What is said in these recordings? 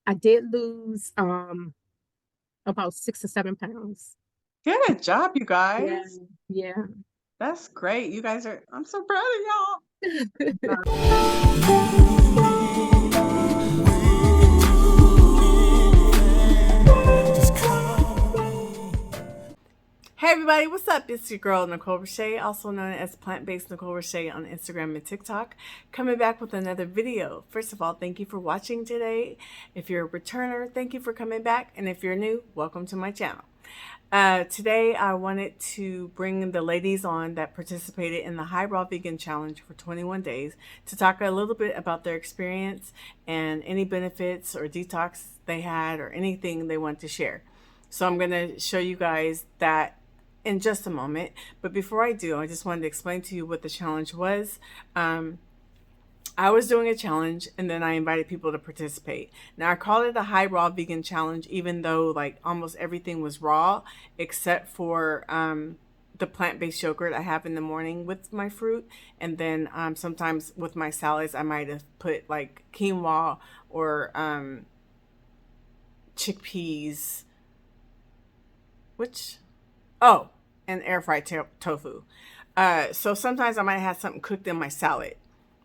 I did lose about 6 or 7 pounds. Good job, you Yeah, guys. yeah. That's great. You guys are I'm so proud of y'all. Hey everybody, what's up? It's your girl Nicolershaeholiday, also known as Plant-Based Nicolershaeholiday on Instagram and TikTok, coming back with another video. First of all, thank you for watching today. If you're a returner, thank you for coming back, and if you're new, welcome to my channel. Today I wanted to bring the ladies on that participated in the High Raw Vegan Challenge for 21 days to talk a little bit about their experience and any benefits or detox they had or anything they want to share. So I'm going to show you guys that in just a moment. But before I do, I just wanted to explain to you what the challenge was. I was doing a challenge and then I invited people to participate. Now I called it a high raw vegan challenge, even though like almost everything was raw except for the plant-based yogurt I have in the morning with my fruit. And then sometimes with my salads, I might have put like quinoa or chickpeas, which, oh, and air fried tofu. So sometimes I might have something cooked in my salad,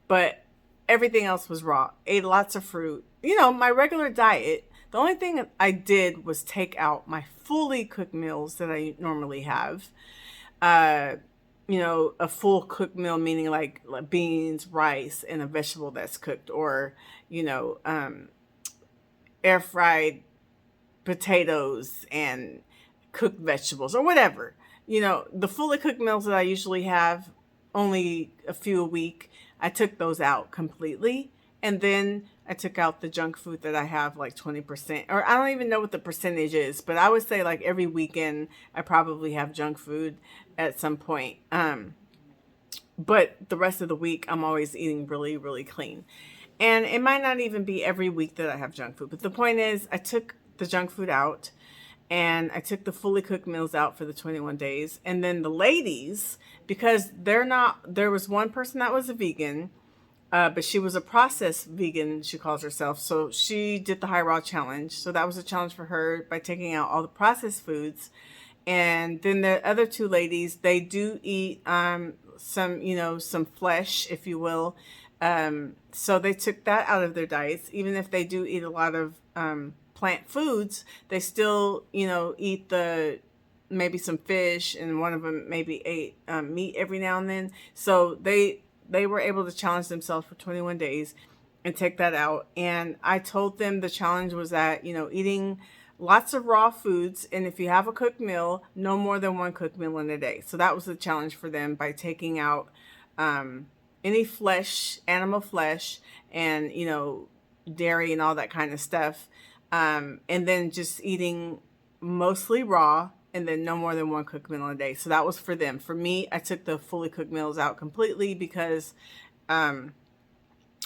but everything else was raw. Ate lots of fruit. You know, my regular diet. The only thing I did was take out my fully cooked meals that I normally have. Uh, you know, a full cooked meal, meaning like beans, rice, and a vegetable that's cooked, or, you know, air fried potatoes and cooked vegetables or whatever. You know, the fully cooked meals that I usually have, only a few a week, I took those out completely. And then I took out the junk food that I have like 20%, or I don't even know what the percentage is, but I would say like every weekend I probably have junk food at some point. But the rest of the week I'm always eating really, really clean. And it might not even be every week that I have junk food. But the point is, I took the junk food out and I took the fully cooked meals out for the 21 days. And then the ladies, because there was one person that was a vegan, but she was a processed vegan, she calls herself. So she did the high raw challenge. So that was a challenge for her by taking out all the processed foods. And then the other two ladies, they do eat some, you know, some flesh, if you will. So they took that out of their diets. Even if they do eat a lot of plant foods, they still, you know, eat maybe some fish, and one of them maybe ate meat every now and then. So they were able to challenge themselves for 21 days and take that out. And I told them the challenge was that, you know, eating lots of raw foods, and if you have a cooked meal, no more than one cooked meal in a day. So that was the challenge for them, by taking out any flesh, animal flesh, and, you know, dairy and all that kind of stuff, and then just eating mostly raw, and then no more than one cooked meal a day. So that was for them. For me, I took the fully cooked meals out completely because I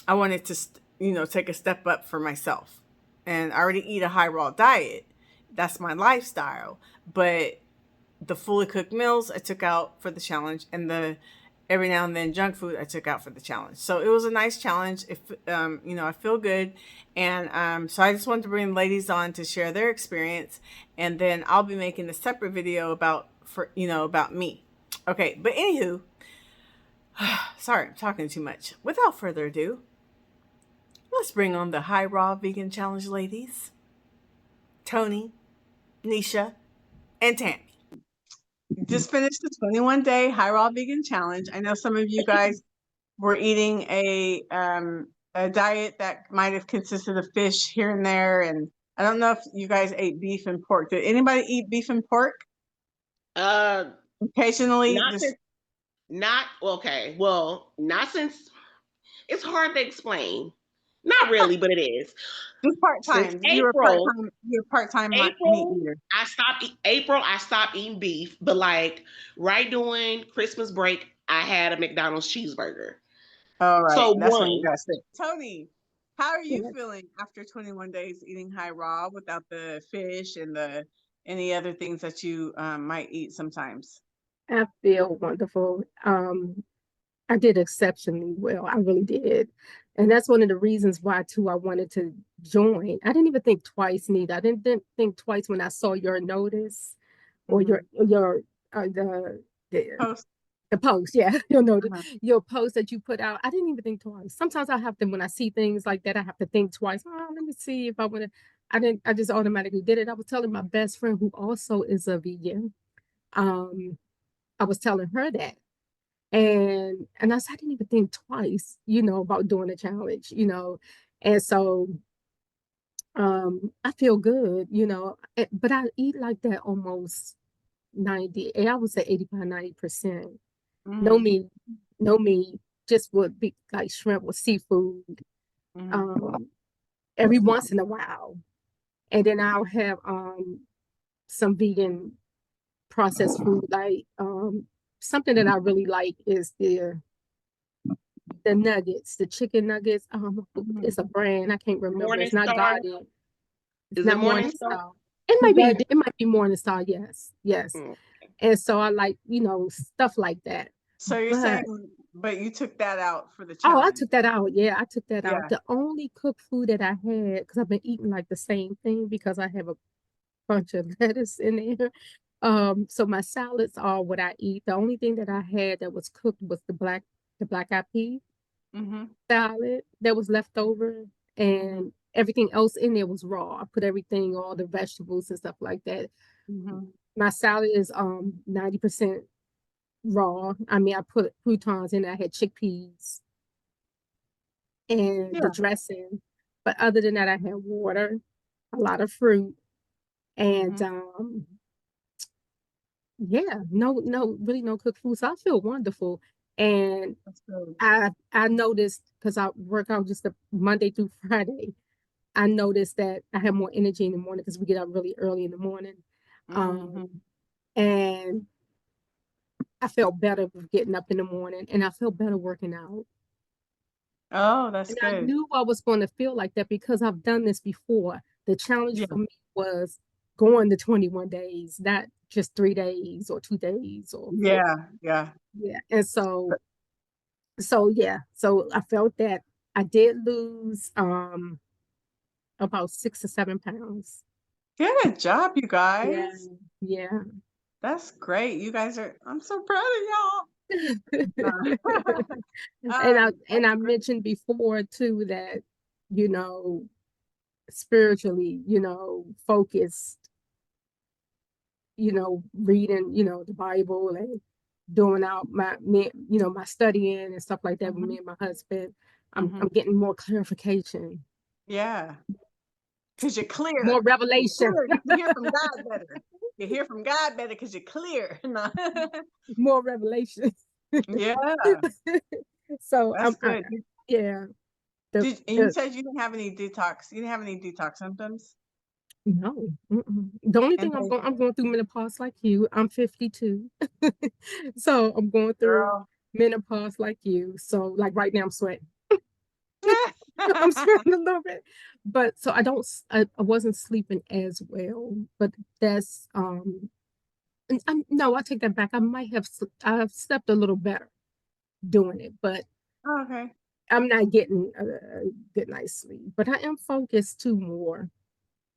wanted to, you know, take a step up for myself. And I already eat a high raw diet. That's my lifestyle. But the fully cooked meals I took out for the challenge, and the every now and then junk food I took out for the challenge. So it was a nice challenge. If you know, I feel good, and so I just wanted to bring ladies on to share their experience, and then I'll be making a separate video about me. Okay, but anywho, sorry, I'm talking too much. Without further ado, let's bring on the High Raw Vegan Challenge ladies, Tony, Nisha, and Tammy. Just finished the 21-day high raw vegan challenge. I know some of you guys were eating a diet that might have consisted of fish here and there, and I don't know if you guys ate beef and pork. Did anybody eat beef and pork? Occasionally, Not since, not okay. Well, not since it's hard to explain. Not really, but it is. just part-time. Since You were April, part-time. You were part-time meat April, eater. I stopped eating beef, but like right during Christmas break, I had a McDonald's cheeseburger. All right, So that's what you one, got sick. Tony, how are you feeling after 21 days eating high raw without the fish and the any other things that you might eat sometimes? I feel wonderful. I did exceptionally well. I really did. And that's one of the reasons why too I wanted to join. I didn't even think twice, neither. I didn't think twice when I saw your notice or your the Post. the post, yeah, you'll notice Uh-huh. your post that you put out. I didn't even think twice. Sometimes I have to, when I see things like that, I have to think twice. Oh, let me see if I want to. I didn't. I just automatically did it. I was telling my best friend, who also is a vegan. Um, I was telling her that, and I said I didn't even think twice, about doing a challenge, and so I feel good, but I eat like that almost 90, and I would say 85, 90%. No Mm-hmm. meat, no meat, just would be like shrimp or seafood, Mm-hmm. um, every once in a while. And then I'll have some vegan processed food, like something that I really like is the nuggets, the chicken nuggets. Mm-hmm. It's a brand, I can't remember. Morning It's not Star. Guardian. It's Is it not Morning Star? Morningstar. It might be That, it might be Morningstar, yes, yes. Mm. And so I like, stuff like that. so you're saying, But but you took that out for the oh, I challenge. took that out. Yeah, I took that out. Yeah. The only cooked food that I had, because I've been eating like the same thing because I have a bunch of lettuce in there. So my salads are what I eat. The only thing that I had that was cooked was the black eyed pea Mm-hmm. salad that was left over, Mm-hmm. and everything else in there was raw. I put everything, all the vegetables and stuff like that. Mm-hmm. My salad is 90% raw. I mean, I put croutons in there. I had chickpeas and the Yeah. dressing. But other than that, I had water, a lot of fruit, and Mm-hmm. yeah, no, really no cooked food. So I feel wonderful. And That's good. I noticed, because I work out just a Monday through Friday, I noticed that I have more energy in the morning because we get up really early in the morning. Um, Mm-hmm. and I felt better with getting up in the morning, and I felt better working out. Oh, that's And I good. knew I was going to feel like that because I've done this before. The challenge Yeah. for me was going the 21 days, not just 3 days or 2 days or 4. Yeah. Yeah. Yeah. And so yeah. So I felt that I did lose about 6 or 7 pounds. Good job, you Yeah. guys. Yeah. That's great. You guys are, I'm so proud of y'all. No. And That's I great. mentioned before too that, you know, spiritually, focused, reading, the Bible and doing out my studying and stuff like that with Mm-hmm. me and my husband. I'm Mm-hmm. I'm getting more clarification, Yeah. Because you're clear. more revelation, Clear. You can hear from God better. You hear from God better because you're clear. No. more revelation. Yeah, So that's good. yeah, And you the said you didn't have any detox. You didn't have any detox symptoms. no, the only And thing they, I'm going through menopause like you. I'm 52, so I'm going through girl. menopause like you. So like right now I'm sweating. I'm sweating a little bit, but so I wasn't sleeping as well, but that's no, I take that back. I've slept a little better doing it, but Oh, okay. I'm not getting a good night's sleep. But I am focused too more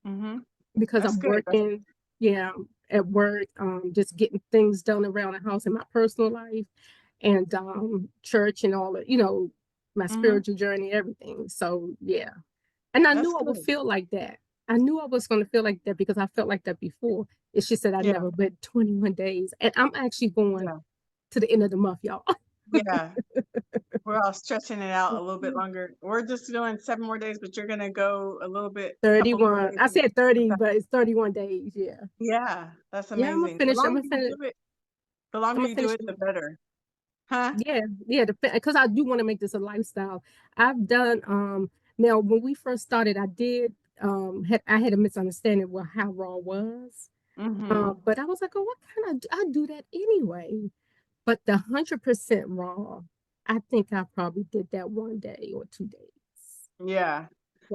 Mm-hmm. because That's I'm good. That's, working, yeah, at work, just getting things done around the house in my personal life and church and all of, my mm-hmm. spiritual journey, everything. So yeah. And I That's knew I would good. feel like that. I knew I was going to feel like that because I felt like that before. It's just that I Yeah. never went 21 days. And I'm actually going Yeah. to the end of the month, y'all. Yeah. We're all stretching it out a little bit longer. We're just doing 7 more days, but you're gonna go a little bit, couple more 31. days. I said 30, but it's 31 days. Yeah. Yeah, that's Yeah, I'm gonna amazing. The finish. I'm longer gonna you finish. do it, the I'm longer gonna you do finish it, the the month. better. Huh? Yeah, yeah, because I do want to make this a lifestyle. I've done now when we first started, I had a misunderstanding with how raw was. Mm-hmm. But I was like, oh, what kind of I do that anyway. But the 100% raw, I think I probably did that 1 day or 2 days. Yeah.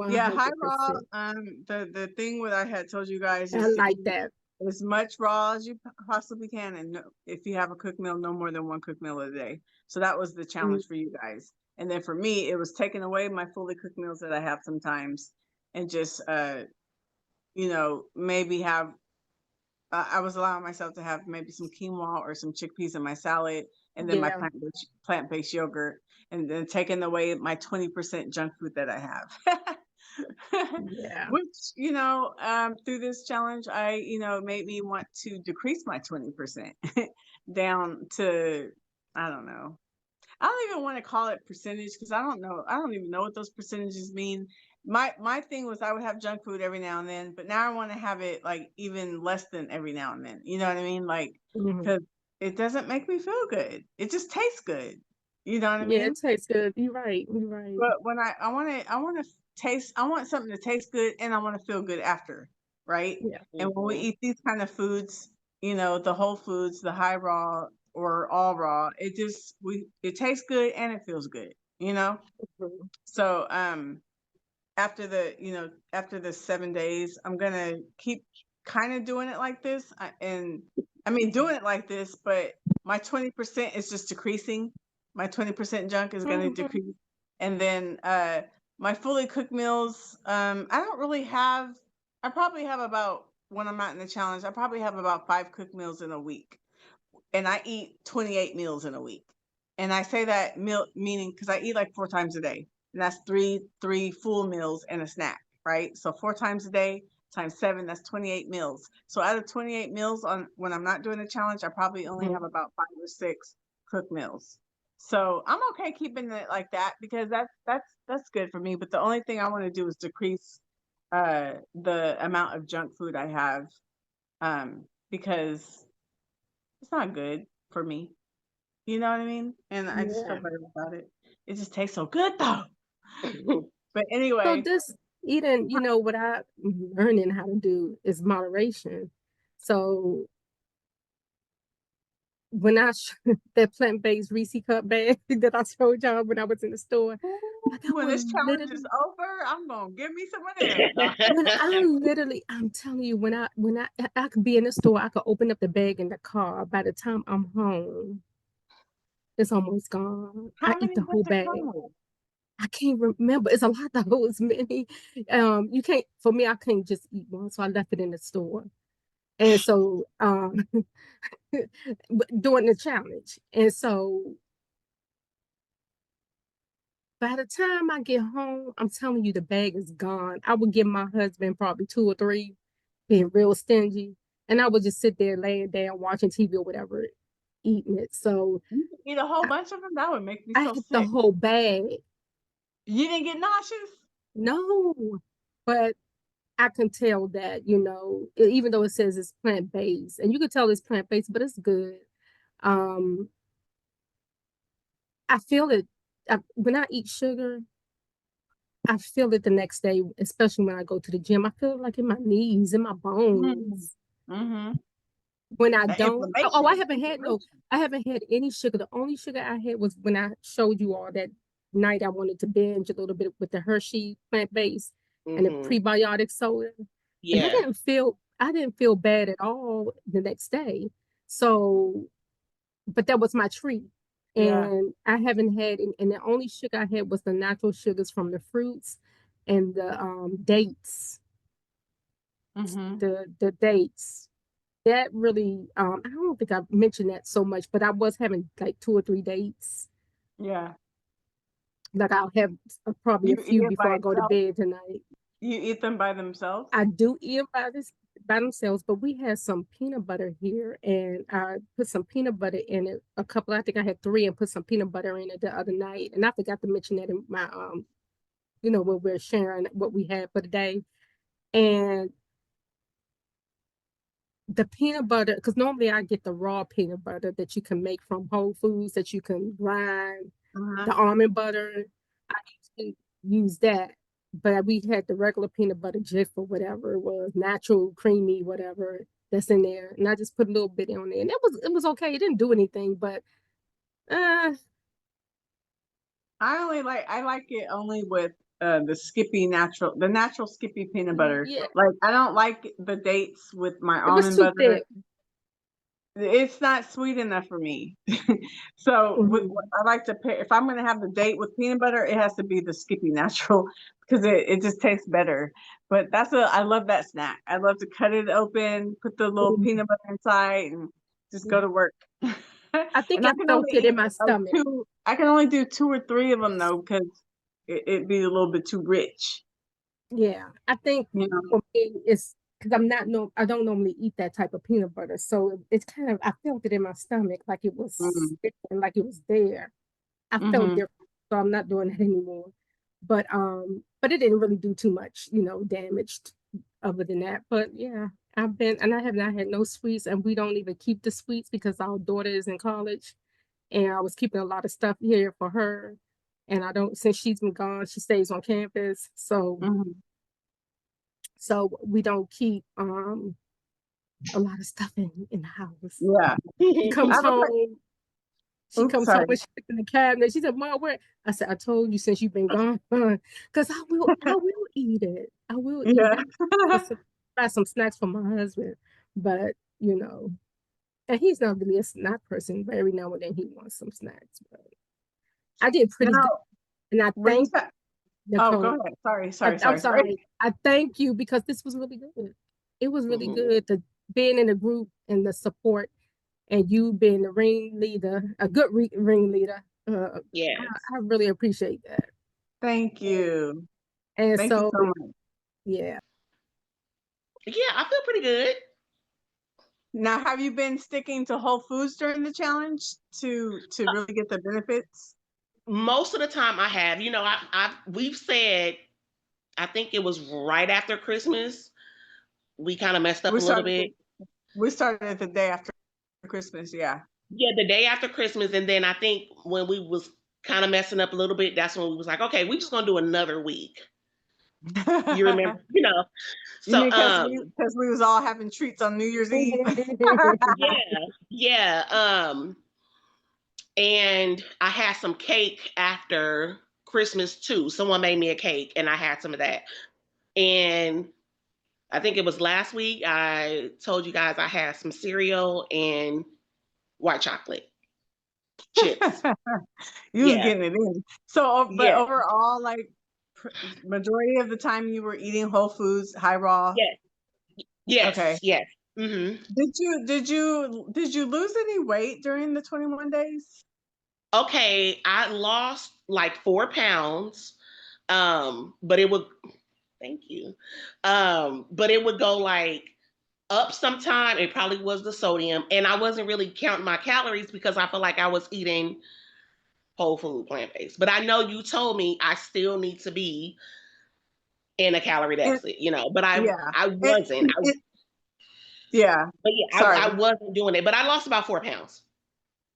Yeah, high raw. 100%. The thing what I had told you guys I is to like eat that. as much raw as you possibly can, and no, if you have a cooked meal, no more than one cooked meal a day. So that was the Mm, challenge for you guys. And then for me, it was taking away my fully cooked meals that I have sometimes, and just maybe have I was allowing myself to have maybe some quinoa or some chickpeas in my salad, and then my Yeah. plant-based yogurt, and then taking away my 20% junk food that I have. Yeah. Which, through this challenge, made me want to decrease my 20% down to, I don't know. I don't even want to call it percentage, because I don't know. I don't even know what those percentages mean. My thing was I would have junk food every now and then, but now I want to have it like even less than every now and then. You know what I mean? Like, Mhm. because it doesn't make me feel good. It just tastes good. You know what I Yeah, mean? it tastes good. You're right. You're right. But when I want to taste, I want something to taste good, and I want to feel good after, right? Yeah. And when we Mhm. eat these kind of foods, the whole foods, the high raw or all raw, it tastes good and it feels good, you know? Mhm. So after the 7 days, I'm gonna keep kind of doing it like this. And I mean doing it like this, but my 20% is just decreasing. My 20% junk is gonna Mhm. decrease. And then my fully cooked meals, I probably have about, when I'm not in the challenge, I probably have about 5 cooked meals in a week. And I eat 28 meals in a week. And I say that meal meaning because I eat like 4 times a day, and that's three full meals and a snack, right? So 4 times a day times 7, that's 28 meals. So out of 28 meals on when I'm not doing a challenge, I probably only have Mhm. about 5 or 6 cooked meals. So I'm okay keeping it like that, because that's good for me. But the only thing I want to do is decrease the amount of junk food I have, because it's not good for me. You know what I mean? And I just feel Yeah. better about it. It just tastes so good though. But So anyway, this eating, what I'm learning how to do is moderation. So when that plant-based Reese cup bag that I showed y'all when I was in the store, like I when would this challenge is literally over, I'm gonna give me some of them. No. I'm telling you, I could be in the store, I could open up the bag in the car. By the time I'm home, it's almost gone. I How eat many the does whole it bag. come with? I can't remember. It's a lot of those many. You can't, for me, I can't just eat one, so I left it in the store. And so, during the challenge. And so by the time I get home, I'm telling you, the bag is gone. I would give my husband probably 2 or 3, being real stingy. And I would just sit there laying down watching TV or whatever, eating it. So You can eat a whole I, bunch of them. That would make me I so hit the sick. whole bag. You didn't get nauseous? No, but I can tell that, even though it says it's plant-based, and you can tell it's plant-based, but it's good. Um, I feel it when I eat sugar. I feel it the next day, especially when I go to the gym. I feel it like in my knees, in my Mm-hmm. bones. Mm-hmm. When I don't, I Inflammation. haven't had no, Inflammation. I haven't had any sugar. The only sugar I had was when I showed you all that night I wanted to binge a little bit with the Hershey plant-based and the Mhm. prebiotic soda. And Yeah. I didn't feel bad at all the next day. So, but that was my treat. Yeah. And I haven't had, and the only sugar I had was the natural sugars from the fruits and the dates, Mm-hmm. the dates. That really, I don't think I mentioned that so much, but I was having like 2 or 3 dates. Yeah. Like I'll have probably You a eat few it by before I go to itself? bed tonight. You eat them by themselves? I do eat them by themselves, but we had some peanut butter here, and I put some peanut butter in it. A couple, I think I had 3, and put some peanut butter in it the other night, and I forgot to mention that in my when we're sharing what we had for the day. And the peanut butter, because normally I get the raw peanut butter that you can make from Whole Foods that you can grind, Uh-huh. the almond butter. I usually use that, but we had the regular peanut butter Jif or whatever it was, natural, creamy, whatever that's in there, and I just put a little bit on there, and it was okay. It didn't do anything, but uh, I like it only with the natural Skippy peanut butter. yeah, Like I don't like the dates with my it was almond too butter. thick. It's not sweet enough for me. So I like to pair, if I'm going to have the date with peanut butter, it has to be the Skippy Natural because it just tastes better. But I love that snack. I love to cut it open, put the little peanut butter inside, and just go to work. I think And I I can felt only it in eat my like stomach. two. I can only do 2 or 3 of them though, because it'd be a little bit too rich. Yeah, I think You know. for me it's because I don't normally eat that type of peanut butter, so it's kind of I felt it in my stomach like it was Mm-hmm. sticking, like it was there. I felt Mm-hmm. different, so I'm not doing that anymore. But it didn't really do too much, damage other than that. But yeah, I have not had no sweets, and we don't even keep the sweets because our daughter is in college, and I was keeping a lot of stuff here for her. And I don't, since she's been gone, she stays on campus, Mm-hmm. so we don't keep a lot of stuff in the house. Yeah. She I comes have a home, she oops, comes home sorry. and she's in the cabinet. She said, "Mom, where?" I said, "I told you since you've been gone, because I will eat it. I will eat Yeah. it. Just to buy some snacks for my husband, but and he's not really a snack person. But every now and then he wants some snacks. But I did pretty good, Now, and I were you thank oh, go Nicole. ahead. Sorry, I'm sorry. sorry. I thank you because this was really good. It was really Mhm. good to being in the group and the support, and you being the ringleader, a good ringleader. Yes. I really appreciate that. Thank you. And Thank you so, so much. yeah, Yeah, I feel pretty good. Now, have you been sticking to whole foods during the challenge to really get the benefits? Most of the time I have, we've said, I think it was right after Christmas, we kind of messed up We a little started bit. we started the day after Christmas, yeah. Yeah, the day after Christmas, and then I think when we was kind of messing up a little bit, that's when we was like, okay, we're just gonna do another week. You remember, You So mean because we was all having treats on New Year's Eve? yeah. And I had some cake after Christmas too. Someone made me a cake, and I had some of that. And I think it was last week I told you guys I had some cereal and white chocolate chips. You was Yeah. getting it in. So, but Yeah. overall, like majority of the time you were eating whole foods, high raw. Yes. Yes. Okay. Yes. Hmm. Did you lose any weight during the 21 days? Okay, I lost like 4 pounds. But it would thank you. But it would go like up sometime. It probably was the sodium. And I wasn't really counting my calories because I feel like I was eating whole food plant-based. But I know you told me I still need to be in a calorie And deficit, but I yeah. I It, wasn't. yeah. But yeah, Sorry. I wasn't doing it. But I lost about 4 pounds.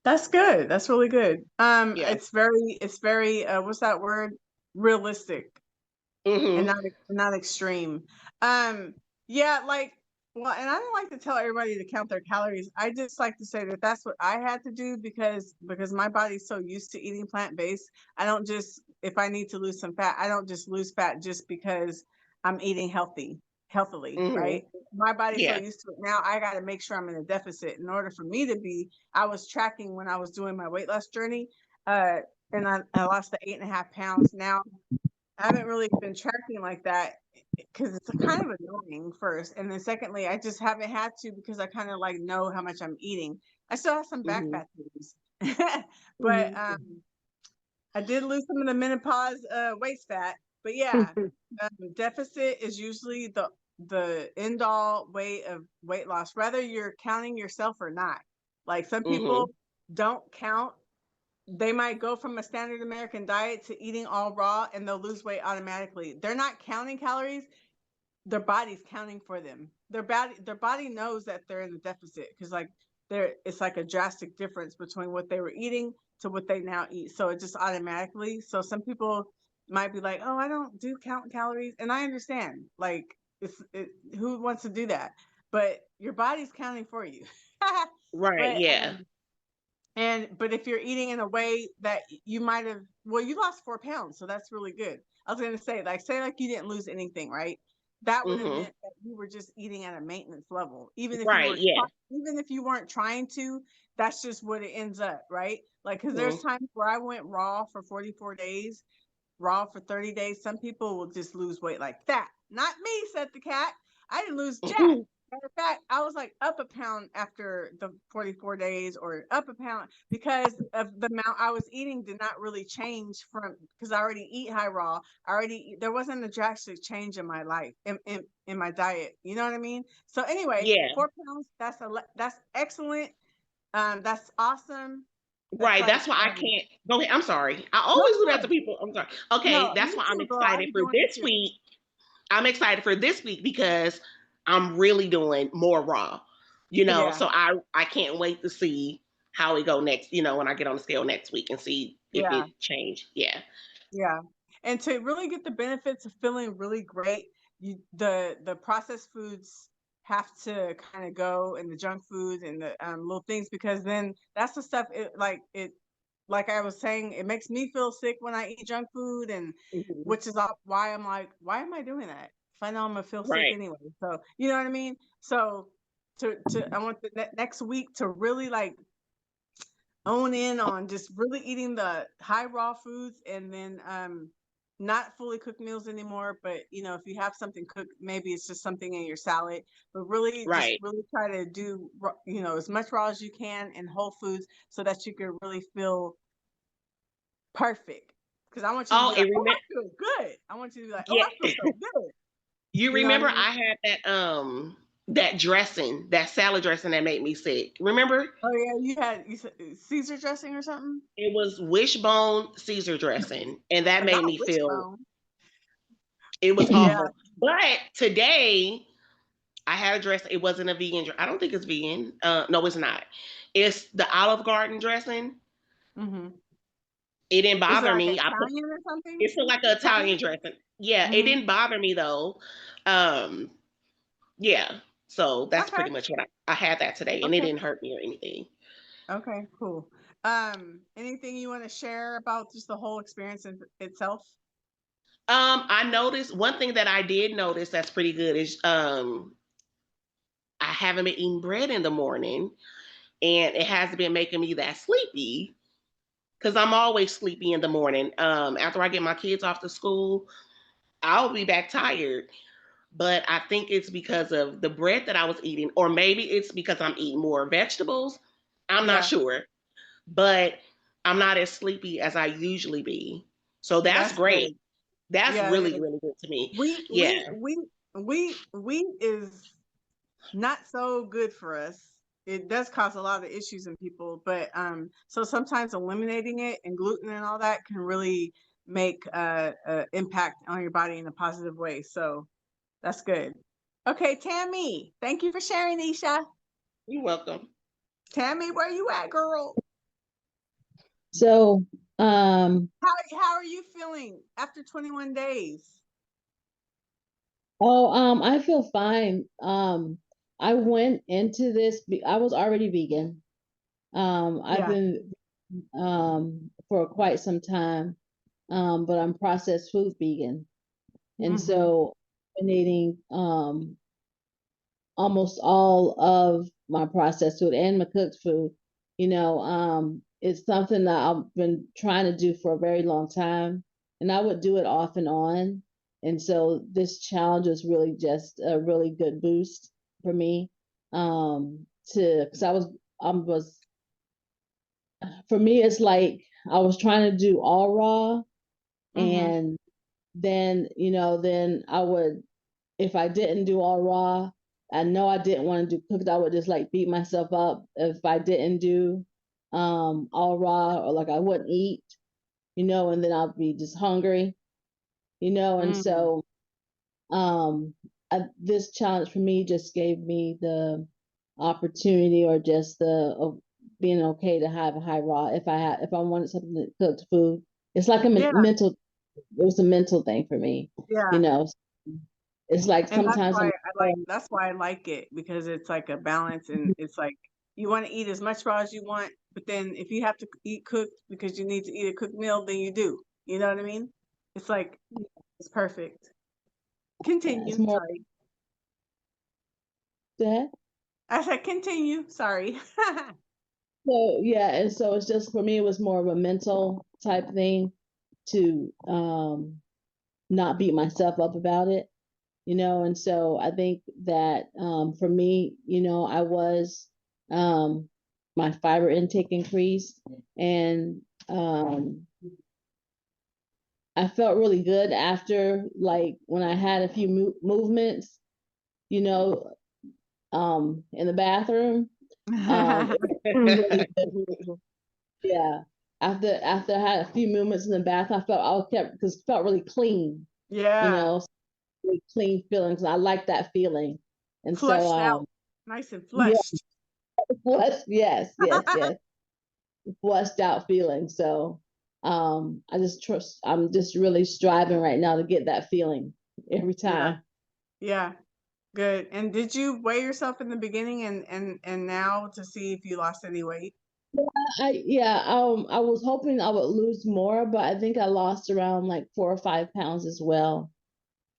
That's good. That's really good. Yeah. It's very what's that word? Realistic and Hmm. not extreme. Um, yeah, like well, and I don't like to tell everybody to count their calories. I just like to say that that's what I had to do because my body's so used to eating plant-based. I don't just if I need to lose some fat, I don't just lose fat just because I'm eating healthily, Hmm. right? My body's so Yeah. used to it now. I got to make sure I'm in a deficit in order for me to be. I was tracking when I was doing my weight loss journey, and I lost the 8.5 pounds. Now I haven't really been tracking like that because it's kind of annoying first. And then secondly, I just haven't had to because I kind of like know how much I'm eating. I still have some back Hmm. fat to lose. But I did lose some of the menopause waist fat. But yeah, deficit is usually the end all way of weight loss, whether you're counting yourself or not. Like some Hmm. people don't count, they might go from a standard American diet to eating all raw and they'll lose weight automatically. They're not counting calories, their body's counting for them. Their body knows that they're in a deficit because like it's like a drastic difference between what they were eating to what they now eat. So it just automatically. So some people might be like, "Oh, I don't do count calories." And I understand. Like who wants to do that? But your body's counting for you. Right. but Yeah. but if you're eating in a way that you might have, well, you lost 4 pounds, so that's really good. I was gonna say, like, say like you didn't lose anything, right? that would have Hmm. meant that you were just eating at a maintenance level. Even if you Right. were, Yeah. even if you weren't trying to, that's just what it ends up, right? Like, because there's Hmm. times where I went raw for 44 days, raw for 30 days. Some people will just lose weight like that. Not me, said the cat. I didn't lose jack. Matter of fact, I was like up a pound after the 44 days, or up a pound, because of the amount I was eating did not really change from, because I already eat high raw. There wasn't a drastic change in my life, in my diet. You know what I mean? So anyway, Yeah. 4 pounds, that's excellent. That's awesome. That's Right. like, That's why I can't go ahead. I'm sorry. I no, always do go that to ahead. people. I'm sorry. Okay. No, That's me why I'm too, girl. I excited be for doing it this too. week. I'm excited for this week because I'm really doing more raw, Yeah, so I can't wait to see how it go next, when I get on the scale next week and see if yeah, it changed. Yeah. yeah. And to really get the benefits of feeling really great, the processed foods have to kind of go, and the junk foods and the little things, because then that's the stuff, like I was saying, it makes me feel sick when I eat junk food, and Hmm. which is why I'm like, why am I doing that if I know I'm gonna feel sick Right. anyway? So you know what I mean. So I want the next week to really like own in on just really eating the high raw foods, and then not fully cooked meals anymore, but if you have something cooked, maybe it's just something in your salad, but really just Right. really try to do as much raw as you can in whole foods, so that you can really feel perfect. Because I want you to Oh, be like, it oh, remember. I feel good. I want you to be like, oh, Yeah. I feel so good. You You know what I remember mean? I had that dressing, that salad dressing that made me sick. Remember? Oh yeah, you said Caesar dressing or something. It was wishbone Caesar dressing, and that made Not me feel wishbone. it was Yeah. awful. But today I had a dress. It wasn't a vegan. I don't think it's vegan. No, it's not. It's the Olive Garden dressing. Hmm. It didn't Is it bother like me. Italian or something? It's like an Italian? Italian dressing. Yeah, it Hmm. didn't bother me though. Um, yeah. So that's Okay. pretty much what I had that today, and it Okay. didn't hurt me or anything. Okay. Cool. Anything you want to share about just the whole experience itself? I noticed one thing that I did notice that's pretty good is I haven't been eating bread in the morning, and it hasn't been making me that sleepy because I'm always sleepy in the morning. After I get my kids off to school, I'll be back tired. But I think it's because of the bread that I was eating, or maybe it's because I'm eating more vegetables. I'm not Yeah, sure, but I'm not as sleepy as I usually be. So that's that's great. good. That's Yeah, it really, is. really good to me. Wheat, Yeah. wheat, wheat, wheat is not so good for us. It does cause a lot of issues in people, but so sometimes eliminating it, and gluten and all that, can really make impact on your body in a positive way. So that's good. Okay, Tammy, thank you for sharing, Isha. You're welcome. Tammy, where you at, girl? So, um, How are you feeling after 21 days? I feel fine. I went into this, I was already vegan. I've Yeah. been for quite some time, but I'm processed food vegan. And Mm-hmm. so I'm eating almost all of my processed food and my cooked food. It's something that I've been trying to do for a very long time, and I would do it off and on. And so this challenge is really just a really good boost for me. Because I was for me, it's like I was trying to do all raw, Mm-hmm. and then I would, if I didn't do all raw, I know I didn't want to do cooked. I would just like beat myself up if I didn't do all raw, or like I wouldn't eat, and then I'll be just hungry, and Mm. so um this challenge for me just gave me the opportunity, or just the of being okay to have a high raw if I wanted something to cooked food. It's like a Yeah, mental, it was a mental thing for me, you yeah. know. It's like And that's sometimes why I'm I like it, because it's like a balance, and it's like you want to eat as much raw as you want, but then if you have to eat cooked because you need to eat a cooked meal, then you do. You know what I mean? It's like it's perfect. Continue. it's more. Sorry. Go ahead. I said continue. Sorry. So yeah, and so it's just for me, it was more of a mental type thing to not beat myself up about it, and so I think that for me, I was my fiber intake increased, and I felt really good after, like, when I had a few movements, you know, in the bathroom. Really good. Yeah. After I had a few movements in the bath, because it felt really clean, Yeah. really clean feelings. I like that feeling. And so Flushed out. Nice and yeah, flushed. yes, flushed out feeling. So I'm just really striving right now to get that feeling every Yeah. time. Yeah. Good. And did you weigh yourself in the beginning and now to see if you lost any weight? I was hoping I would lose more, but I think I lost around like 4 or 5 pounds as well.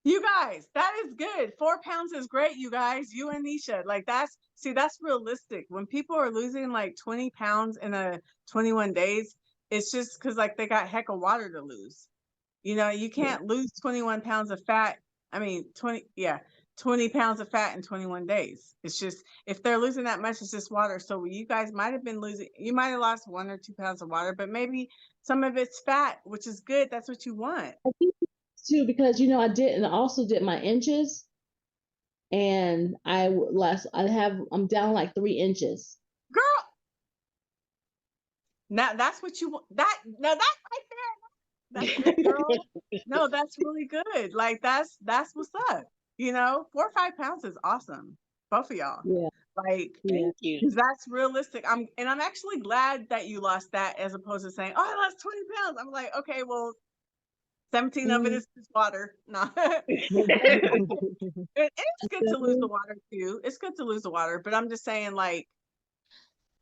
You guys, that is good. 4 pounds is great, you guys. You and Nisha. Like that's realistic. When people are losing like 20 pounds in a 21 days, it's just because like they got heck of water to lose. You can't lose 21 pounds of fat. I mean, 20 pounds of fat in 21 days. It's just, if they're losing that much, it's just water. So you guys might have been you might have lost 1 or 2 pounds of water, but maybe some of it's fat, which is good. That's what you want. I think too, because I also did my inches, and I'm down like 3 inches. Girl, now that's what you want. Now that's right there. That's good, girl. No, that's really good. Like that's what's up. 4 or 5 pounds is awesome. Both of y'all. Yeah, Like, yeah. Thank you. 'cause that's realistic. I'm actually glad that you lost that as opposed to saying, "Oh, I lost 20 pounds." I'm like, okay, well, 17 of it is just water. No. It's good to lose the water too. It's good to lose the water, but I'm just saying, like,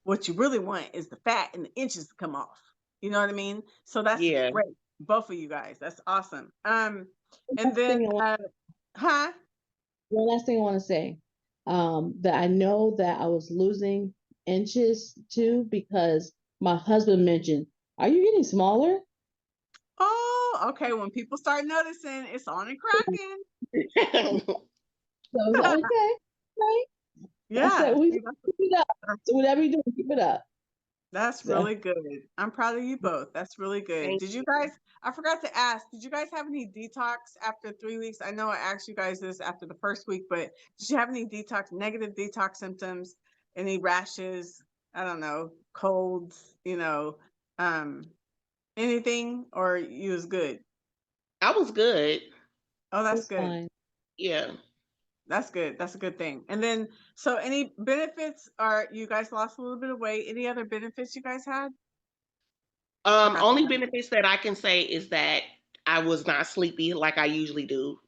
what you really want is the fat and the inches to come off. You know what I mean? So that's Yeah. great. Both of you guys. That's awesome. And Last then thing I huh? One last thing I want to say, that I know that I was losing inches too, because my husband mentioned, "Are you getting smaller?" Oh, okay. When people start noticing, it's on and cracking. So I was like, okay, right. I Yeah. said, we See, keep it up. So whatever you do, keep it up. that's So really good. I'm proud of you both. That's really good. Thank Did you you. guys, I forgot to ask, did you guys have any detox after 3 weeks? I know I asked you guys this after the first week, but did you have any negative detox symptoms, any rashes? I don't know, colds, anything, or you was good? I was good. Oh, that's it's good. fine. Yeah. That's good. That's a good thing. And then, so any benefits, are you guys lost a little bit of weight? Any other benefits you guys had? Forgot to Only ask. benefits that I can say is that I was not sleepy like I usually do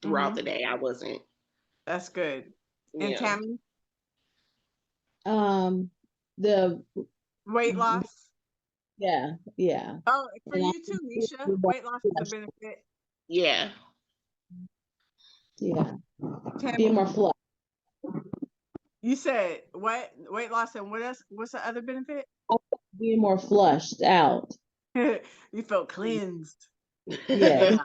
throughout the day. I wasn't. That's good. And Yeah. Tammy, Um, the weight loss. yeah, yeah, Oh, for and I you too, Nisha. Weight loss is a benefit. Yeah. yeah, being Tammy, more flush. you said what? Weight loss and what else? What's the other benefit? Being more flushed out. You felt cleansed. Yeah. Yeah,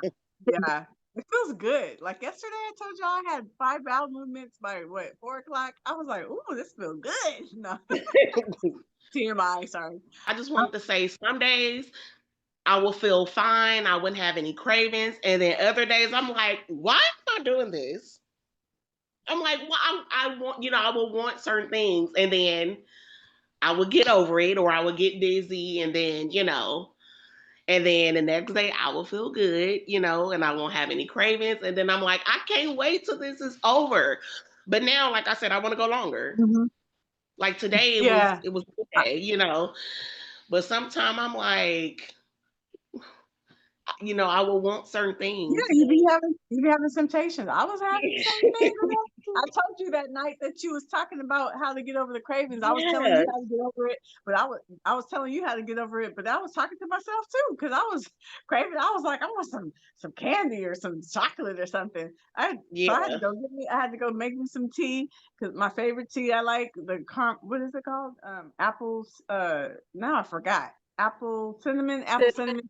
yeah. It feels good. Like yesterday, I told y'all I had 5 bowel movements by what, 4 o'clock. I was like, "Ooh, this feels good." No, TMI. Sorry. I just wanted to say some days I will feel fine. I wouldn't have any cravings. And then other days I'm like, why am I doing this? I'm like, well, I want, I will want certain things. And then I would get over it or I would get dizzy. And then the next day I will feel good, and I won't have any cravings. And then I'm like, I can't wait till this is over. But now, like I said, I want to go longer. Mhm. Like today Yeah. it was okay. But sometimes I'm like, I will want certain Yeah, things. you be having temptations. I was having the same thing. Girl. I told you that night that you was talking about how to get over the cravings. I was telling you Yes. how to get over it, but I was telling you how to get over it, but I was talking to myself too because I was craving. I was like, I want some candy or some chocolate or something. So I had to Yeah. I had to go make me some tea because my favorite tea I like what is it called? Apples. Now I forgot. Apple cinnamon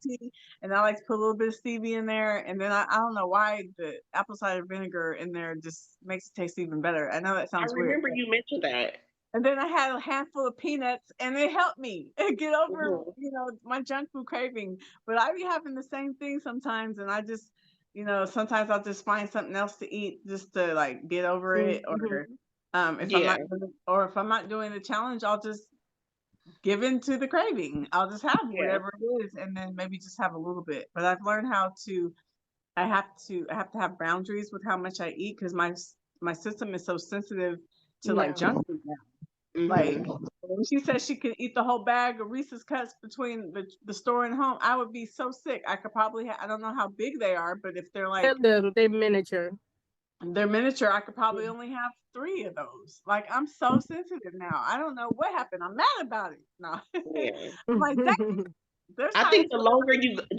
tea, and I like to put a little bit of stevia in there, and then I don't know why the apple cider vinegar in there just makes it taste even better. I know that I sounds weird, remember you mentioned that. and then I had a handful of peanuts, and it helped me get over, Mhm. my junk food craving. But I be having the same thing sometimes, and I just, sometimes I'll just find something else to eat just to like get over it, or Mhm. Yeah. if I'm not doing the challenge, I'll just give in to the craving. I'll just have Yeah. whatever it is, and then maybe just have a little bit. But I've learned how to. I have to have boundaries with how much I eat because my system is so sensitive to like Yeah. junk food now. Like Mhm. when she says she can eat the whole bag of Reese's cups between the store and home, I would be so sick. I could probably I don't know how big they are, but if they're They're like little, they're miniature. they're miniature, I could Yeah. probably only have 3 of those. Like I'm so sensitive now. I don't know what happened. I'm mad about it. No. Yeah. I'm like, dang, there's I times think where the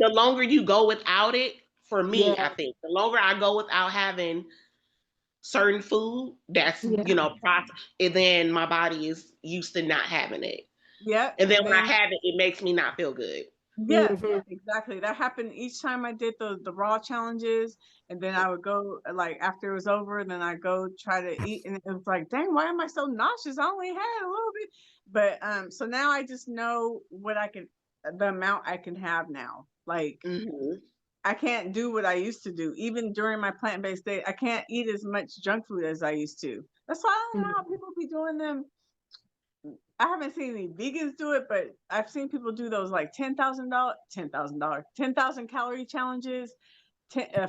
longer you go without it, for me, I Yeah. think the longer I go without having certain food that's, Yeah. processed, and then my body is used to not having it. yep, And then and when I then have it, it makes me not feel good. yes, Mhm. exactly. That happened each time I did the raw challenges, and then I would go like after it was over, then I go try to eat, and it was like, dang, why am I so nauseous? I only had a little bit, but so now I just know the amount I can have now. Like Hmm. I can't do what I used to do, even during my plant-based day. I can't eat as much junk food as I used to. That's why I don't know how people be doing them. I haven't seen any vegans do it, but I've seen people do those like $10,000, 10,000 calorie challenges,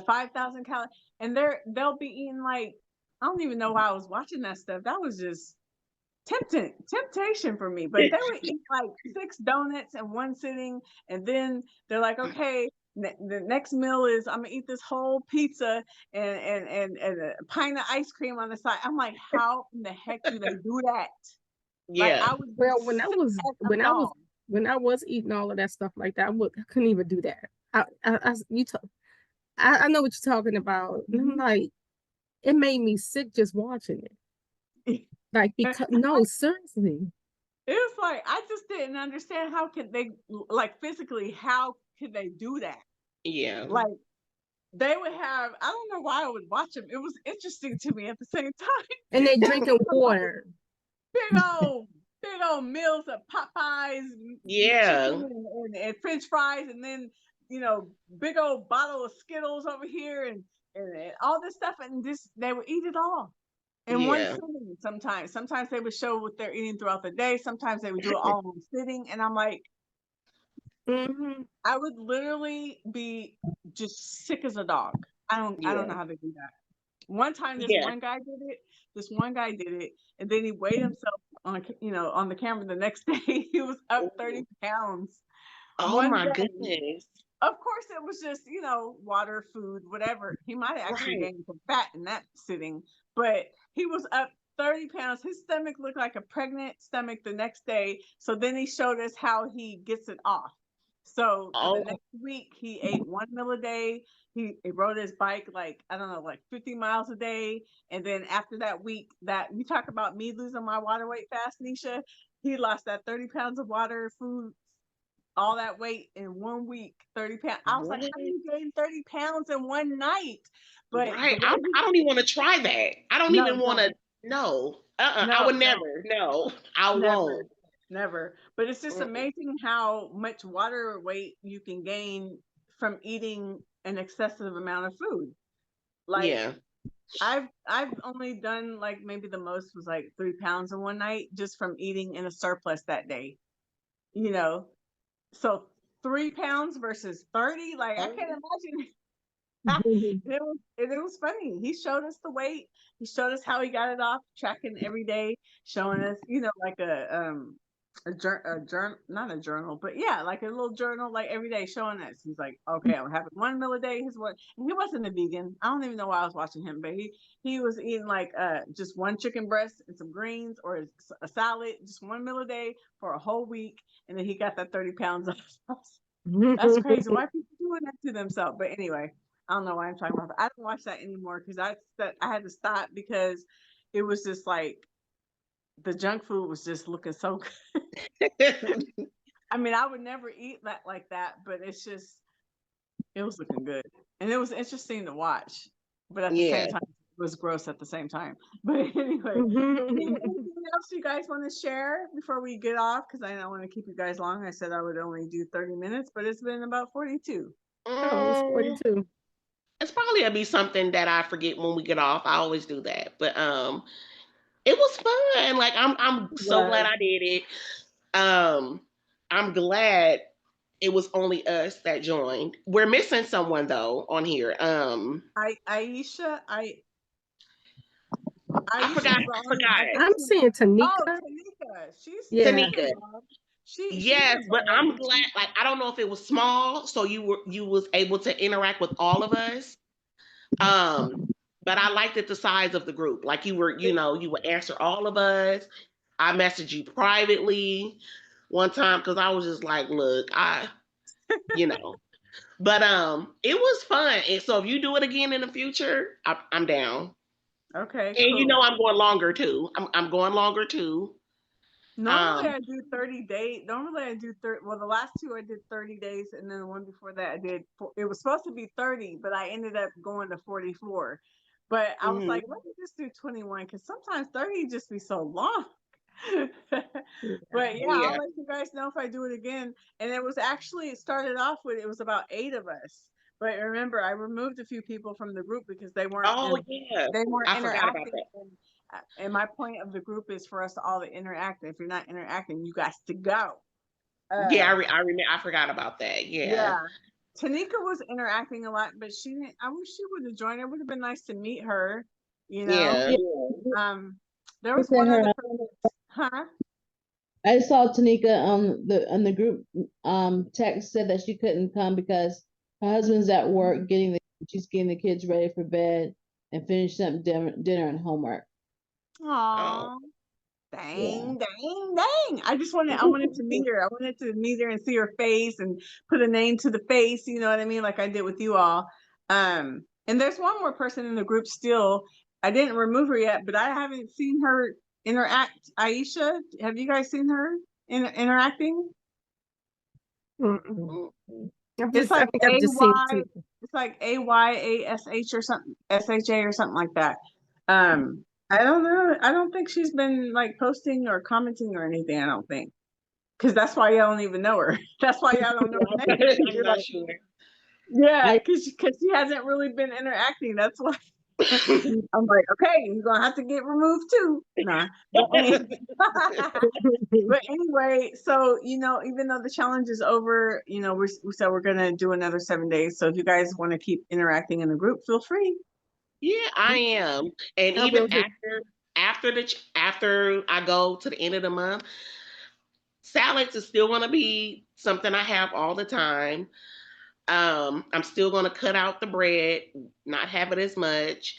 5,000 calories, and they'll be eating like I don't even know why I was watching that stuff. That was just temptation for me. But they would eat like 6 donuts in one sitting, and then they're like, okay. The next meal is I'm gonna eat this whole pizza and a pint of ice cream on the side. I'm like, how in the heck do they do that? Like Yeah. I would be Well, sick as a dog. when I was eating all of that stuff like that, I couldn't even do that. I know what you're talking about. And I'm Mhm. like, it made me sick just watching it. Like, because I, no, seriously. it was like I just didn't understand how could they like physically how could they do that? Yeah. Like they would have I don't know why I would watch them. It was interesting to me at the same time. And they They drinking would have like water. big old big old meals of Popeyes, chicken Yeah. and French fries, and then big old bottle of Skittles over here and all this stuff, and just they would eat it all in one Yeah. sitting. Sometimes they would show what they're eating throughout the day. Sometimes they would do it all in one sitting, and I'm like, Hmm. I would literally be just sick as a dog. I don't know Yeah. how to do that. One time, Yeah. This one guy did it, and then he weighed himself on the camera the next day. He was up Ooh. 30 pounds Oh one my day. goodness. Of course, it was just water, food, whatever. He might have actually Right. gained some fat in that sitting, but he was up 30 pounds. His stomach looked like a pregnant stomach the next day. So then he showed us how he gets it off. So for the Oh, next week, he ate 1 meal a day. He rode his bike like I don't know, like 50 miles a day. And then after that week, that you talk about me losing my water weight fast, Nisha, he lost that 30 pounds of water, food, all that weight in 1 week, 30 pounds. I was like, what? how do you gain 30 pounds in one night? But the Right. way I he, don't even want to try that. I don't no, even want don't, to. No. I no, would don't, never. No. I never, won't. never. But it's just Mm-mm. amazing how much water weight you can gain from eating an excessive amount of food. Like Yeah. I've only done like maybe the most was like 3 pounds in one night just from eating in a surplus that day. You know, so 3 pounds versus 30, like I can't imagine. It was funny. He showed us the weight. He showed us how he got it off, tracking every day, showing us, like a not a journal, but yeah, like a little journal, like every day showing us. He's like, okay, I'm having one meal a day. His one, and he wasn't a vegan. I don't even know why I was watching him, but he was eating like just one chicken breast and some greens or a salad, just one meal a day for a whole week, and then he got that 30 pounds off. That's crazy. Why are people doing that to themselves? But anyway, I don't know why I'm talking about that. I don't watch that anymore because I had to stop because it was just like the junk food was just looking so good. I mean, I would never eat that like that, but it was looking good. And it was interesting to watch. But at the same Yeah. time, it was gross at the same time. But anyway, anything else you guys want to share before we get off? Because I don't want to keep you guys long. I said I would only do 30 minutes, but it's been about 42. Oh, it's Mm, 42. it's probably gonna be something that I forget when we get off. I always do that. But it was fun. Like I'm so glad Was I did it. Um I'm glad it was only us that joined. We're missing someone though on here. Aisha, I Aisha forgot is the I only, I forgot. think I'm she's, seeing oh, Tanika. Tanika. Yeah. Tanika's Tanika. involved. She's Yes, but involved. I'm glad like I don't know if it was small, so you was able to interact with all of us. Um, but I liked it the size of the group. Like you were, you would answer all of us. I messaged you privately one time because I was just like, look, you know. But it was fun. And so if you do it again in the future, I'm down. Okay, And cool. I'm going longer too. I'm going longer too. Normally Um, I do 30 days. Normally I do 30. Well, the last two I did 30 days, and then the one before that I did. It was supposed to be 30, but I ended up going to 44. But I was mhm. like, let me just do 21 because sometimes 30 just be so long. But yeah, I'll Yeah. let you guys know if I do it again. And it started off with it was about 8 of us. But remember, I removed a few people from the group because Oh yeah. they weren't I forgot about interacting. And my point of the group is for us all to interact. If you're not interacting, you guys to go. that. Yeah, Uh, I remember. I forgot about that. Yeah. yeah. Tanika was interacting a lot, but she didn't. I wish she would have joined. It would have been nice to meet her. You know. Yeah. Yeah, Um, there look was at one her. other person. Huh? I saw Tanika on the group text said that she couldn't come because her husband's at work she's getting the kids ready for bed and finishing up dinner and homework. Oh. Aw. Yeah. Dang, dang, dang. I wanted to meet her. I wanted to meet her and see her face and put a name to the face, you know what I mean? Like I did with you all. And there's one more person in the group still. I didn't remove her yet, but I haven't seen her interact. Aisha, have you guys seen her interacting? Mm-mm. Mm. It's I like think I've A just seen Y, Tanika. it's like AYASH or something, SHA or something like that. I don't know. I don't think she's been like posting or commenting or anything. I don't think. Because that's why y'all don't even know her. That's why y'all don't know her name. 'Cause I'm you're not like, sure. yeah, I because she hasn't really been interacting. That's why I'm like, okay, you're gonna have to get removed too. Nah, but but anyway, so even though the challenge is over, we said we're gonna do another 7 days. So if you guys want to keep interacting in the group, feel free. Yeah, I am. And I even will too. after I go to the end of the month, salads is still going to be something I have all the time. I'm still going to cut out the bread, not have it as much.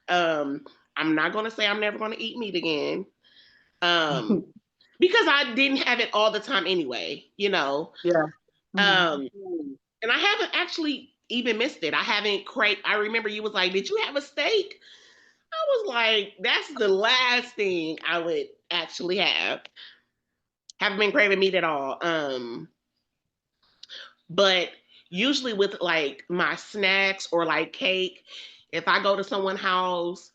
Um, I'm not going to say I'm never going to eat meat again. Um, because I didn't have it all the time anyway. Yeah. Mhm. Um, and I haven't actually even missed it. I haven't craved. I remember you was like, "Did you have a steak?" I was like, "That's the last thing I would actually have." Haven't been craving meat at all. But usually with like my snacks or like cake, if I go to someone's house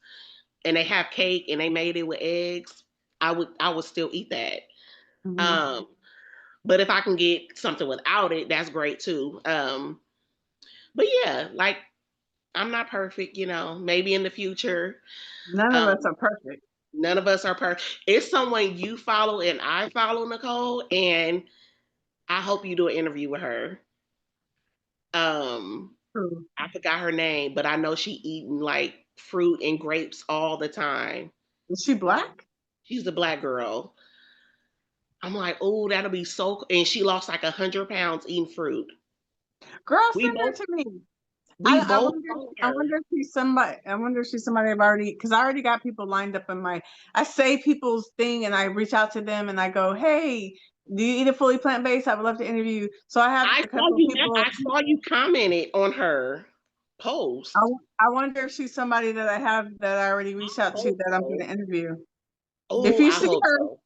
and they have cake and they made it with eggs, I would still eat that. Mhm. Um, but if I can get something without it, that's great too. But yeah, like I'm not perfect. Maybe in the future. None of us Um, are perfect. none of us are perfect. It's someone you follow and I follow, Nicole, and I hope you do an interview with her. Um, True. I forgot her name, but I know she eating like fruit and grapes all the time. Is she black? She's a black girl. I'm like, oh, that'll be so. And she lost like 100 pounds eating fruit. Girl, We send her both, to me. we I both wonder. told I her. wonder if she's somebody. I wonder if she's somebody I've already, because I already got people lined up in my. I say people's thing, and I reach out to them, and I go, "Hey, do you eat a fully plant based? I would love to interview you." So I have a couple of people. I saw you commented on her I, post. I wonder if she's somebody that I have that I already reached out to Hope that I'm going so. to interview. If Oh, you I see hope her, so.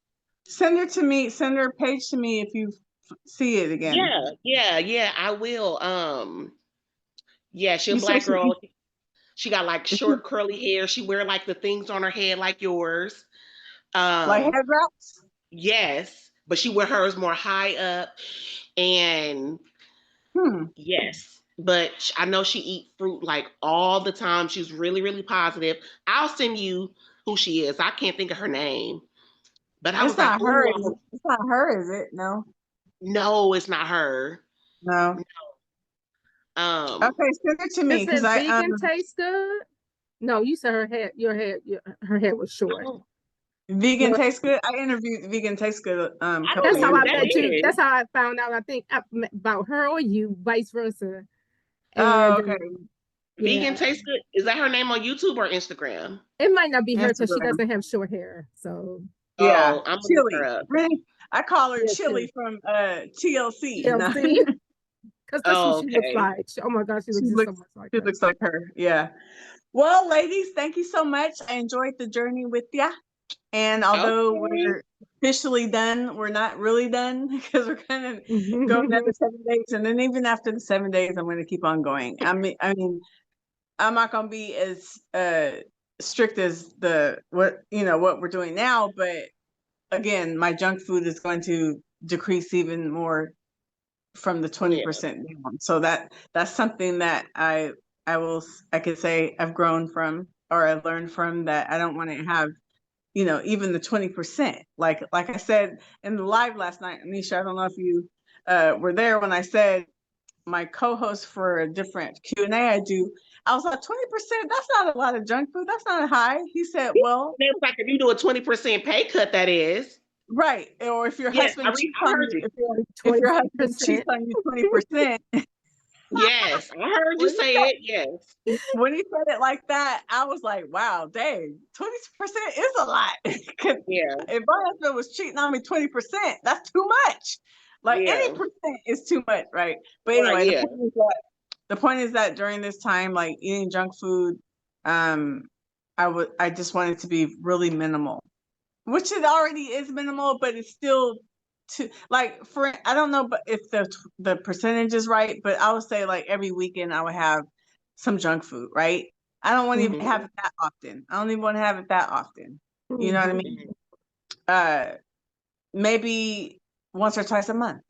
send her to me. Send her page to me if you see it again. Yeah, I will. Yeah, she a You said black she girl. eats. She got like short curly hair. She wear like the things on her head like yours. Like Um, head wraps. yes, but she wear hers more high up. And Hmm. yes, but I know she eat fruit like all the time. She's really, really positive. I'll send you who she is. I can't think of her name, but I It's was like, not her. oh, I hope. It's not her, is it? No. No, it's not her. No. Um, Okay, send it to me Is because it I vegan taste good? No, you said her hair was short. oh, vegan Well, tastes good. I interviewed vegan tastes good a I couple don't that's of know how years who I ago. met you. that is. That's how I found out. I think about her or you, vice versa. Oh, And okay. Vegan yeah, tastes good. Is that her name on YouTube or Instagram? it might not be her because she Instagram. doesn't have short hair. So Yeah. Oh, I'm gonna look her Chili. up. Really? I call her yeah, Chili from TLC. No. TLC, because that's who Oh, she looks okay. like. Oh my gosh, she She looks just so looks much like she her. looks like her. Yeah. Well, ladies, thank you so much. I enjoyed the journey with you. And although Okay. we're officially done, we're not really done because we're going to go another 7 days. And then even after the 7 days, I'm going to keep on going. I mean, I'm not going to be as strict as what we're doing now, but again, my junk food is going to decrease even more from the Yeah. 20% down. So that's something that I could say I've grown from, or I learned from, that I don't want to have, even the 20%. Like I said in the live last night, Anisha, I don't know if you were there when I said my co-host for a different Q&A I do, I was like, 20%, that's not a lot of junk food. That's not high. He said, well, It was like if you do a 20% pay cut, that is. right. Or if your Yes, husband cheats I on heard you, you. if your husband cheats 20%. on you 20%, Yes, I heard you when he say it. Yes. when he said it like that, I was like, wow, dang, 20% is a lot. 'Cause Yeah. if my husband was cheating on me 20%, that's too much. Like any Yeah. percent is too much, right? But Right. anyway, Yeah. the point is that during this time, like eating junk food, um, I just wanted to be really minimal, which it already is minimal, but it's still too, like, for, I don't know, but if the percentage is right, but I would say like every weekend I would have some junk food, right? I don't want to even have Hmm. it that often. I don't even want to have it that often. You know what I Mhm. mean? Uh, maybe once or twice a month.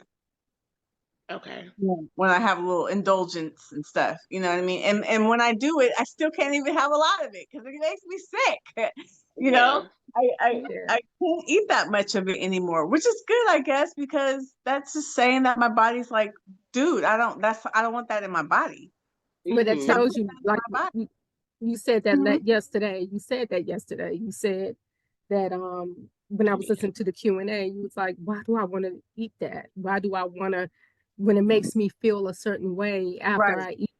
Okay. When I have a little indulgence and stuff, you know what I mean? And when I do it, I still can't even have a lot of it because it makes me sick. You know, Yeah. Yeah. I can't eat that much of it anymore, which is good, I guess, because that's just saying that my body's like, dude, I don't want that in my body. But that Hmm. Don't tells put you, that in like my body. you said that Mhm. yesterday. You said that yesterday. You said that when I was Yeah. listening to the Q&A, you was like, why do I want to eat that? Why do I want to, when it makes me feel a certain way after Right. I eat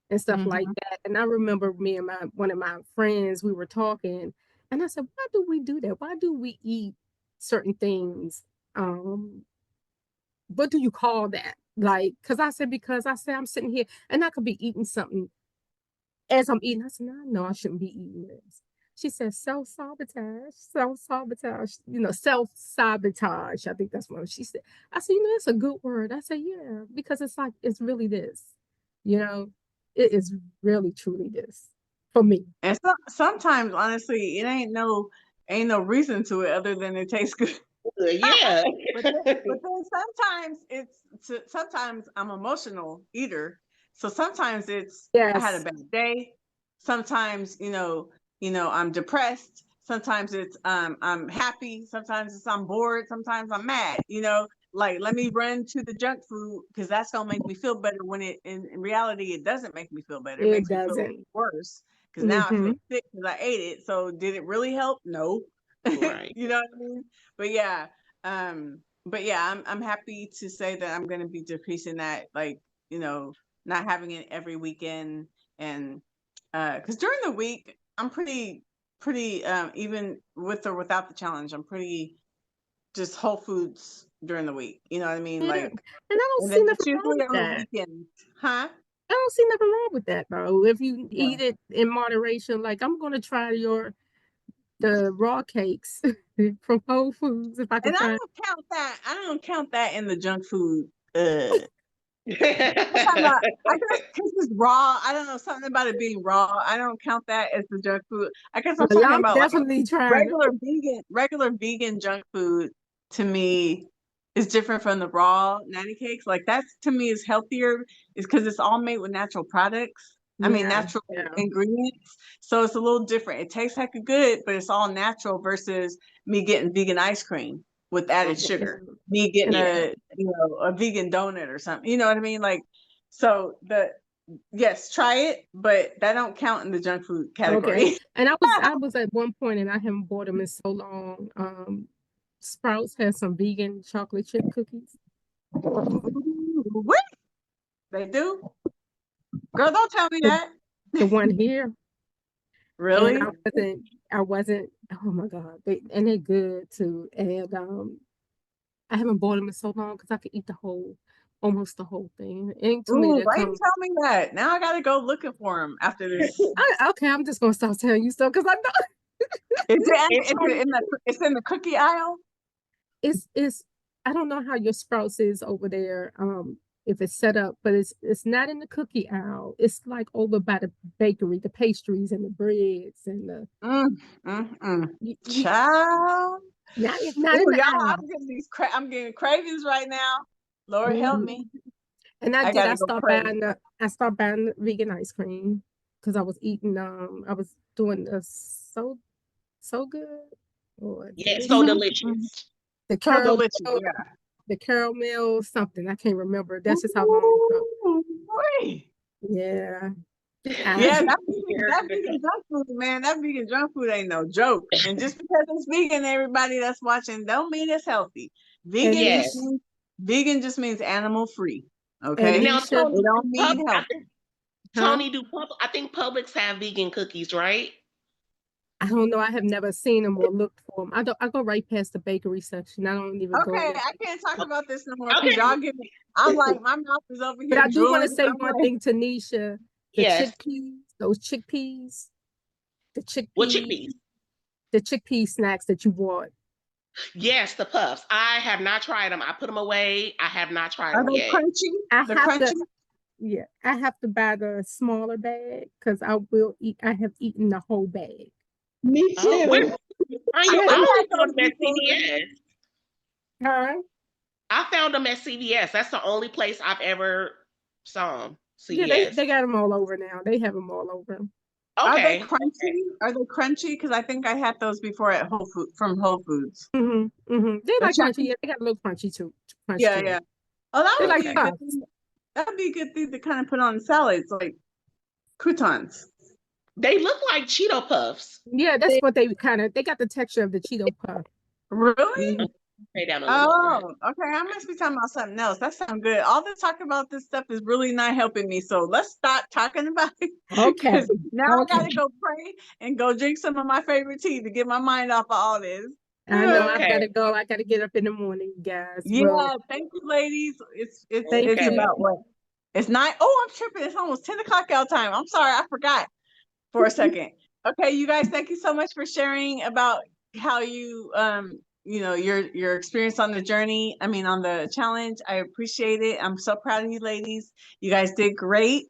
and stuff like Hmm. that? And I remember me and one of my friends, we were talking, and I said, why do we do that? Why do we eat certain things? Um, what do you call that? Like, because I said I'm sitting here and I could be eating something as I'm eating. I said, no, I know I shouldn't be eating this. She said, self sabotage, self sabotage. I think that's what she said. I said, it's a good word. I said, yeah, because it's like, it's really this, you know, it is really truly this for me. And sometimes, honestly, it ain't no reason to it other than it tastes good. Yeah. But then sometimes I'm emotional eater. So sometimes it's I had a Yes. bad day. Sometimes, I'm depressed. Sometimes it's I'm happy. Sometimes it's I'm bored. Sometimes I'm mad. Like, let me run to the junk food because that's gonna make me feel better, when it in reality it doesn't make me feel better. It It makes me feel doesn't. worse because now I Mm-hmm. feel sick because I ate it. So did it really help? No. Right. You know what I mean? But yeah, um, but yeah, I'm happy to say that I'm going to be decreasing that, like, not having it every weekend. And because during the week I'm pretty even with or without the challenge, I'm pretty just whole foods during the week. You know what I mean? Yeah. Like, And I don't and see then nothing it's wrong usually with on the that. weekends, huh? I don't see nothing wrong with that, though. If you Yeah. eat it in moderation, like I'm gonna try the raw cakes from Whole Foods if I can And find. I don't count that in the junk food. I guess because it's raw. I don't know, something about it being raw. I don't count that as the junk food. I guess I'm Well, talking I'm about like definitely trying it. regular vegan junk food. To me, is different from the raw natty cakes. Like that to me is healthier. Is because it's all made with natural products. I mean, Yeah, natural yeah. ingredients. So it's a little different. It tastes heck of good, but it's all natural versus me getting vegan ice cream with added sugar. Me getting And a vegan donut or something. You know what I mean? Like, so yes, try it, but that don't count in the junk food okay. category. And I was at one point and I haven't bought them in so long. Sprouts has some vegan chocolate chip cookies. What? They do? Girl, don't tell me The, that. the one here. And Really? I wasn't, oh my God. They're good too. And I haven't bought them in so long because I could eat almost the whole thing. And to me, Ooh, that why you comes. tell me that? Now I gotta go looking for them after this. Okay, I'm just gonna stop telling you stuff because I know It's in the cookie aisle? it's. I don't know how your Sprouts is over there. If it's set up, but it's not in the cookie aisle. It's like over by the bakery, the pastries and the breads and the Mm, mm, mm. you, Child. not in Ooh, the y'all, aisle. I'm getting cravings right now. Lord help Mhm. me. And I gotta I go stopped pray. buying the vegan ice cream because I was eating I was doing the so good or Yeah, so delicious. Mhm. delicious. The So caramel delicious, yeah. the caramel something. I can't remember. That's just how long ago. Ooh, wait. Yeah. Yeah, I, that vegan junk food, man. That vegan junk food ain't no joke. And just because it's vegan, everybody that's watching don't mean it's healthy. and Yes. Vegan just means animal free. and Okay, Now, Nisha, it Tony, don't mean I healthy. think huh? I think Publix have vegan cookies, right? I don't know. I have never seen them or looked for them. I go right past the bakery section. I don't even go Okay, there. I can't talk about this no more because Okay. y'all give me. I'm like, my mouth is over But here I do want to drooling. say I'm one like, thing to Nisha. The Yes. chickpeas, those chickpeas, the What chickpea, chickpeas? the chickpea snacks that you bought. Yes, the puffs. I have not tried them. I put them away. I have not tried are them they yet. crunchy? I The have to, crunchy? yeah, I have to buy the smaller bag because I will eat. I have eaten the whole bag. Me Oh, where too. find you? I've Yeah, I had only found those them at before. CVS. huh? I found them at CVS. That's the only place I've ever saw them. Yeah, CVS. they got them all over now. They have them all over. Are they Okay. crunchy? Okay. Are they crunchy? Because I think I had those before at Whole Foods. They The like crunchy. chocolate. Yeah, they got a little crunchy too. Crunch Yeah, to yeah. them. Oh, that They would like be a Okay. good puffs. thing. That would be a good thing to kind of put on salads, like croutons. They look like Cheeto Puffs. Yeah, that's what they got the texture of the Cheeto puff. Really? Mhm. Pay down a little more. Oh, okay. I must be talking about something else. That sounds good. All the talk about this stuff is really not helping me. So let's stop talking about it Okay. because now I Okay. gotta go pray and go drink some of my favorite tea to get my mind off of all this. I know I've got Okay. to go. I got to get up in the morning, guys. Well, Yeah, thank you, ladies. thank It's Okay. you. about what? It's 9. Oh, I'm tripping. It's almost 10 o'clock out time. I'm sorry, I forgot for a second. Okay, you guys, thank you so much for sharing about how your experience on the journey. I mean, on the challenge. I appreciate it. I'm so proud of you, ladies. You guys did great,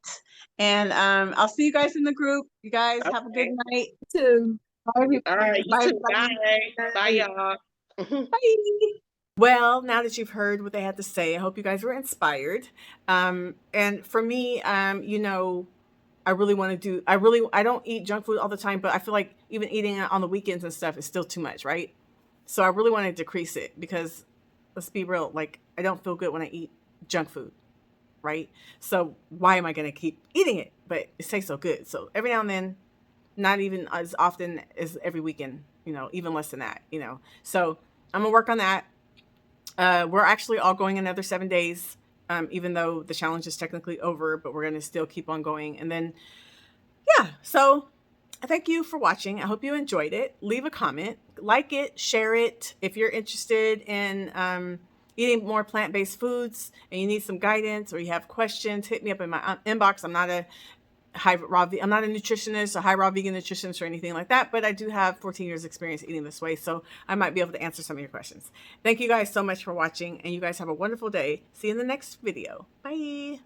and I'll see you guys in the group. You guys have a good Okay. night. Too. Bye, All right. You bye, too. Bye. everybody. Bye, Bye. y'all. Bye. Well, now that you've heard what they had to say, I hope you guys were inspired. And for me, I really want to do. I don't eat junk food all the time, but I feel like even eating it on the weekends and stuff is still too much, right? So I really want to decrease it because let's be real, like I don't feel good when I eat junk food, right? So why am I going to keep eating it? But it tastes so good. So every now and then, not even as often as every weekend, even less than that. So I'm gonna work on that. We're actually all going another 7 days, even though the challenge is technically over, but we're going to still keep on going. And then, yeah, so thank you for watching. I hope you enjoyed it. Leave a comment, like it, share it. If you're interested in eating more plant-based foods and you need some guidance or you have questions, hit me up in my inbox. I'm not a I'm not a nutritionist, a high raw vegan nutritionist or anything like that, but I do have 14 years experience eating this way, so I might be able to answer some of your questions. Thank you guys so much for watching, and you guys have a wonderful day. See you in the next video. Bye.